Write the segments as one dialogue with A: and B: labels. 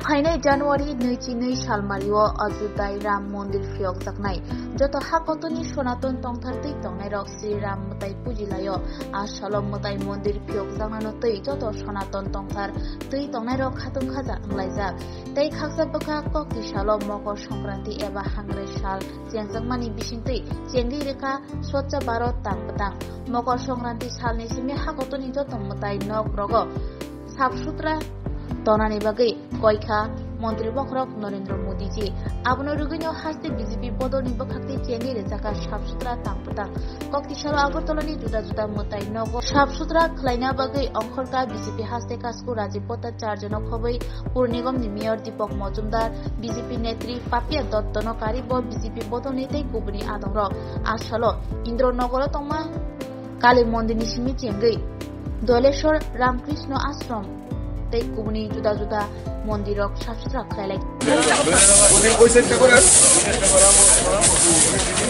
A: फाइनाय जानुवारि 22 सालमारिओ अयोध्याय राम मंदिर फियक जाकनाय जत हाकतनि सनातन तंथारतै तंनाय रक श्री राम मताय पुजिलायो आसालम मताय मंदिर फियक जानानो तै जत सनातन तंथार तै तंनाय रक खातुम खाजा अंलायजाक तै खाकसा बखा कक्ति सालो मकर संक्रांति एबा हांग्रे साल जेंजंमानि बिसिंतै चेंगि रेखा स्वच्छ भारत तांपतां मकर संक्रांति सालनि सिमे हाकतनि जत मताय नक रग साफ सुथरा तनानि बागै कयखा मंत्री बखरक नरेंद्र मोदी जी आबनो रुगैनो हास्ते बीजेपी बदलनि बखाक्ति चेंगि रेजाका साफ सुथरा तांपतां कक्तिसाल आगरतलानि जुदा जुदा मताय नगर साफ सुथरा खलायना बागै अंखरका बीजेपी हास्ते कास्कु राजीव भट्टाचार्य जनक खबै पुर निगमनि मेयर दीपक मजुमदार बीजेपी नेत्री पापिया दत्तनो कारिब बीजेपी बदलनि तै गुबुनि आदंर आसालो इन्द्रनगर तंमा काली मन्दिरनि सिमि चेंगै दलेश्वर रामकृष्ण आश्रम तै गुबुनि जुदा जुदा मन्दिरक साफ सुथरा खालाय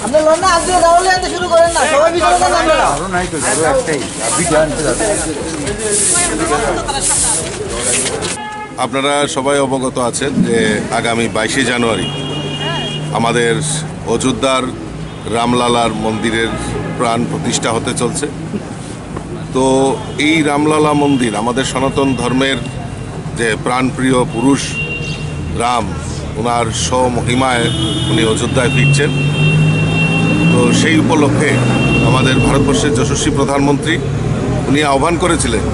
B: আমরা লন্ডন আজকে রাউলে আনতে শুরু করেন না সবাই ভিডিও বানান আমরা আরো নাই তো একটাই ভিডিও আনতে যাচ্ছে
C: আপনারা সবাই অবগত আছেন যে আগামী 22 জানুয়ারি আমাদের অযোধ্যার রামলালার মন্দিরের প্রাণ প্রতিষ্ঠা হতে চলছে। তো এই রামলালা মন্দির আমাদের সনাতন ধর্মের যে প্রাণপ্রিয় পুরুষ রাম ওনার স্বমহিমায় উনি অযোধ্যায় ফিরছেন। তো সেই উপলক্ষে আমাদের ভারতবর্ষের যশস্বী প্রধানমন্ত্রী উনি আহ্বান করেছিলেন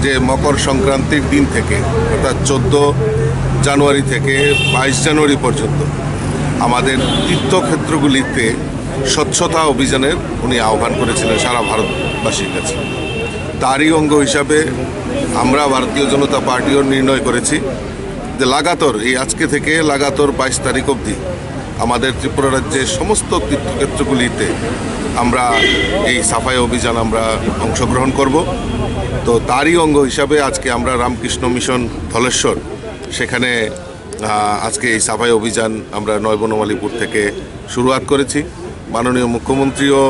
C: যে মকর সংক্রান্তির দিন থেকে অর্থাৎ 14 জানুয়ারি থেকে 22 জানুয়ারি পর্যন্ত আমাদের তীর্থক্ষেত্রগুলিতে স্বচ্ছতা অভিযানের উনি আহ্বান করেছিলেন সারা ভারতবাসীর কাছে। তারই অঙ্গ হিসাবে আমরা ভারতীয় জনতা পার্টিও নির্ণয় করেছি যে লাগাতার এই আজকে থেকে লাগাতার 22 তারিখ অবধি আমাদের ত্রিপুরা রাজ্যের সমস্ত তীর্থক্ষেত্রগুলিতে আমরা এই সাফাই অভিযান আমরা অংশগ্রহণ করব। তো তারই অঙ্গ হিসাবে আজকে আমরা রামকৃষ্ণ মিশন ধলেশ্বর সেখানে আজকে এই সাফাই অভিযান আমরা নয়বনমালীপুর থেকে শুরুয়াত করেছি। মাননীয় মুখ্যমন্ত্রীও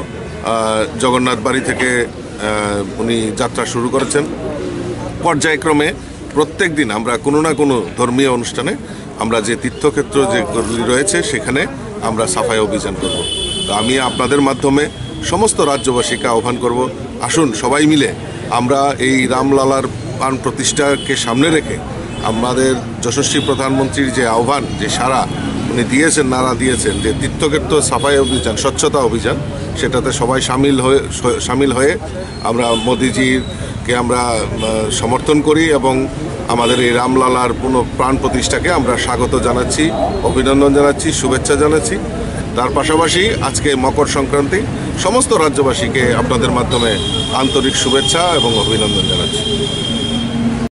C: জগন্নাথ বাড়ি থেকে উনি যাত্রা শুরু করেছেন। পর্যায়ক্রমে প্রত্যেক দিন আমরা কোনো না কোনো ধর্মীয় অনুষ্ঠানে আমরা যে তীর্থক্ষেত্র যেগুলি রয়েছে সেখানে আমরা সাফাই অভিযান করব। তো আমি আপনাদের মাধ্যমে সমস্ত রাজ্যবাসীকে আহ্বান করব, আসুন সবাই মিলে আমরা এই রামলালার প্রাণ প্রতিষ্ঠাকে সামনে রেখে আমাদের যশস্বী প্রধানমন্ত্রীর যে আহ্বান যে সারা উনি দিয়েছেন নারা দিয়েছেন যে তীর্থক্ষেত্র সাফাই অভিযান স্বচ্ছতা অভিযান সেটাতে সবাই সামিল হয়ে আমরা মোদিজিকে আমরা সমর্থন করি এবং আমাদের এই রামলালার প্রাণ প্রতিষ্ঠাকে আমরা স্বাগত জানাচ্ছি, অভিনন্দন জানাচ্ছি, শুভেচ্ছা জানাচ্ছি। তার পাশাপাশি আজকে মকর সংক্রান্তি সমস্ত রাজ্যবাসীকে আপনাদের মাধ্যমে আন্তরিক শুভেচ্ছা এবং অভিনন্দন জানাচ্ছি।